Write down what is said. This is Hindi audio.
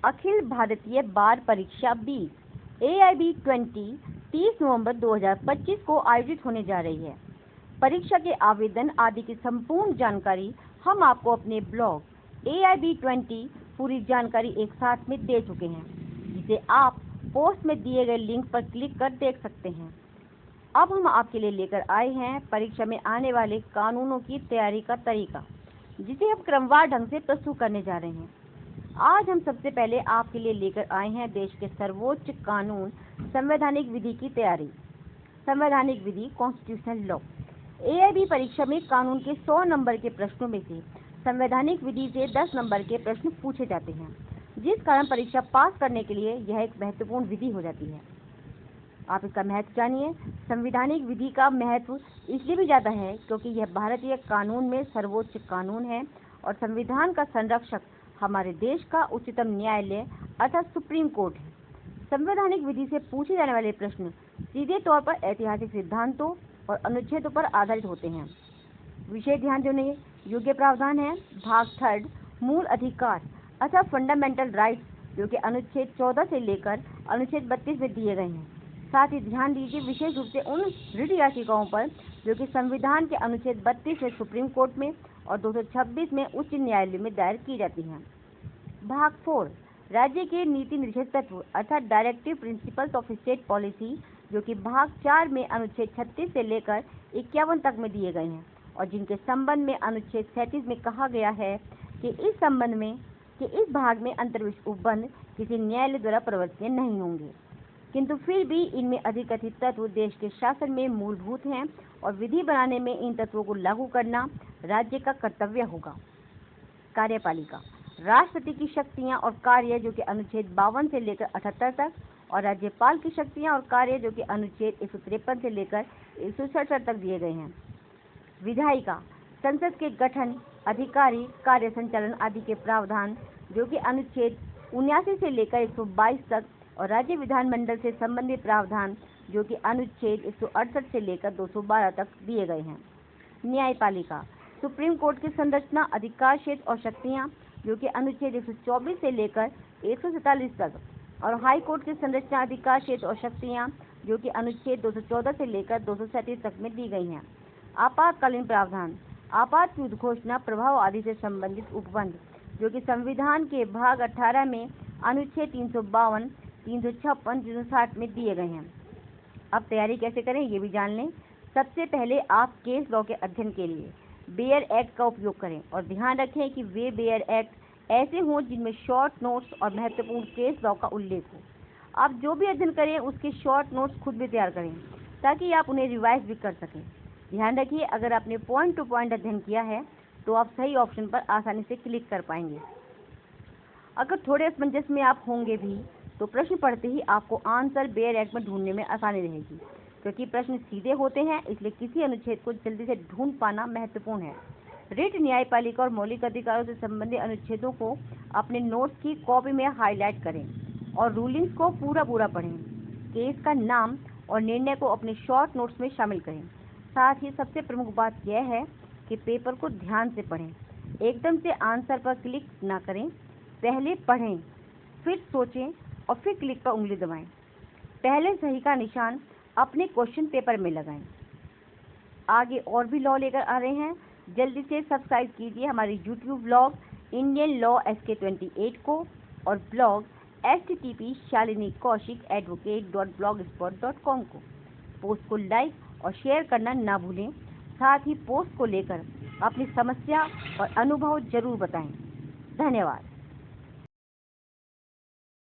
अखिल भारतीय बार परीक्षा 20 AIB 20 30 नवंबर 2025 को आयोजित होने जा रही है। परीक्षा के आवेदन आदि की संपूर्ण जानकारी हम आपको अपने ब्लॉग AIB 20 पूरी जानकारी एक साथ में दे चुके हैं, जिसे आप पोस्ट में दिए गए लिंक पर क्लिक कर देख सकते हैं। अब हम आपके लिए लेकर आए हैं परीक्षा में आने वाले कानूनों की तैयारी का तरीका, जिसे हम क्रमवार ढंग से प्रस्तुत करने जा रहे हैं। आज हम सबसे पहले आपके लिए लेकर आए हैं देश के सर्वोच्च कानून संवैधानिक विधि की तैयारी। संवैधानिक विधि कॉन्स्टिट्यूशनल लॉ। AIB परीक्षा में कानून के 100 नंबर के प्रश्नों में से संवैधानिक विधि से 10 नंबर के प्रश्न पूछे जाते हैं, जिस कारण परीक्षा पास करने के लिए यह एक महत्वपूर्ण विधि हो जाती है। आप इसका महत्व जानिए। संवैधानिक विधि का महत्व इसलिए भी ज़्यादा है क्योंकि यह भारतीय कानून में सर्वोच्च कानून है और संविधान का संरक्षक हमारे देश का उच्चतम न्यायालय अर्थात सुप्रीम कोर्ट है। संवैधानिक विधि से पूछे जाने वाले प्रश्न सीधे तौर पर ऐतिहासिक सिद्धांतों और अनुच्छेदों पर आधारित होते हैं। विषय ध्यान देने योग्य प्रावधान है। भाग 3 मूल अधिकार अर्थात फंडामेंटल राइट्स, जो कि अनुच्छेद 14 से लेकर अनुच्छेद 32 में दिए गए हैं। साथ ही ध्यान दीजिए विशेष रूप से उन रिट याचिकाओं पर जो कि संविधान के अनुच्छेद 32 में सुप्रीम कोर्ट में और 226 में उच्च न्यायालय में दायर की जाती हैं। भाग 4 राज्य के नीति निर्देशक तत्व अर्थात directive principles of state policy, जो कि भाग 4 में अनुच्छेद 36 से लेकर 51 तक में दिए गए हैं और जिनके संबंध में अनुच्छेद 37 में कहा गया है कि इस भाग में अंतर्विषय उपबंध किसी न्यायालय द्वारा प्रवर्तनीय नहीं होंगे, किंतु फिर भी इनमें अधिकथित तत्व देश के शासन में मूलभूत हैं और विधि बनाने में इन तत्वों को लागू करना राज्य का कर्तव्य होगा। कार्यपालिका राष्ट्रपति की शक्तियां और कार्य, जो कि अनुच्छेद 52 से लेकर 78 तक, और राज्यपाल की शक्तियां और कार्य, जो कि अनुच्छेद 153 से लेकर 167 तक दिए गए हैं। विधायिका संसद के गठन, अधिकारी, कार्य संचालन आदि के प्रावधान, जो कि अनुच्छेद 79 से लेकर 122 तक, और राज्य विधानमंडल से संबंधित प्रावधान, जो कि अनुच्छेद 168 से लेकर 212 तक दिए गए हैं। न्यायपालिका सुप्रीम कोर्ट की संरचना, अधिकार क्षेत्र और शक्तियां, जो कि अनुच्छेद 124 से लेकर 147 तक, और हाई कोर्ट की संरचना, अधिकार क्षेत्र और शक्तियां, जो कि अनुच्छेद 214 से लेकर 237 तक में दी गई हैं। आपातकालीन प्रावधान, आपात युद्ध घोषणा, प्रभाव आदि से संबंधित उपबंध, जो कि संविधान के भाग 18 में अनुच्छेद 352, 356, 360 में दिए गए हैं। अब तैयारी कैसे करें ये भी जान लें। सबसे पहले आप केस लॉ के अध्ययन के लिए बेयर एक्ट का उपयोग करें और ध्यान रखें कि वे बेयर एक्ट ऐसे हों जिनमें शॉर्ट नोट्स और महत्वपूर्ण केस लॉ का उल्लेख हो। आप जो भी अध्ययन करें उसके शॉर्ट नोट्स खुद भी तैयार करें ताकि आप उन्हें रिवाइज भी कर सकें। ध्यान रखिए अगर आपने पॉइंट टू पॉइंट अध्ययन किया है तो आप सही ऑप्शन पर आसानी से क्लिक कर पाएंगे। अगर थोड़े असमंजस में आप होंगे भी तो प्रश्न पढ़ते ही आपको आंसर बेयर एक्ट में ढूंढने में आसानी रहेगी, क्योंकि प्रश्न सीधे होते हैं, इसलिए किसी अनुच्छेद को जल्दी से ढूंढ पाना महत्वपूर्ण है। रिट, न्यायपालिका और मौलिक अधिकारों से संबंधित अनुच्छेदों को अपने नोट्स की कॉपी में हाईलाइट करें और रूलिंग्स को पूरा पढ़ें। केस का नाम और निर्णय को अपने शॉर्ट नोट्स में शामिल करें। साथ ही सबसे प्रमुख बात यह है कि पेपर को ध्यान से पढ़ें, एकदम से आंसर पर क्लिक ना करें। पहले पढ़ें, फिर सोचें और फिर क्लिक पर उंगली दबाएं। पहले सही का निशान अपने क्वेश्चन पेपर में लगाएं। आगे और भी लॉ लेकर आ रहे हैं, जल्दी से सब्सक्राइब कीजिए हमारी YouTube blog Indian law SK28 को और ब्लॉग http://shalinikaushikadvocate.blogspot.com को। पोस्ट को लाइक और शेयर करना ना भूलें। साथ ही पोस्ट को लेकर अपनी समस्या और अनुभव जरूर बताएं। धन्यवाद।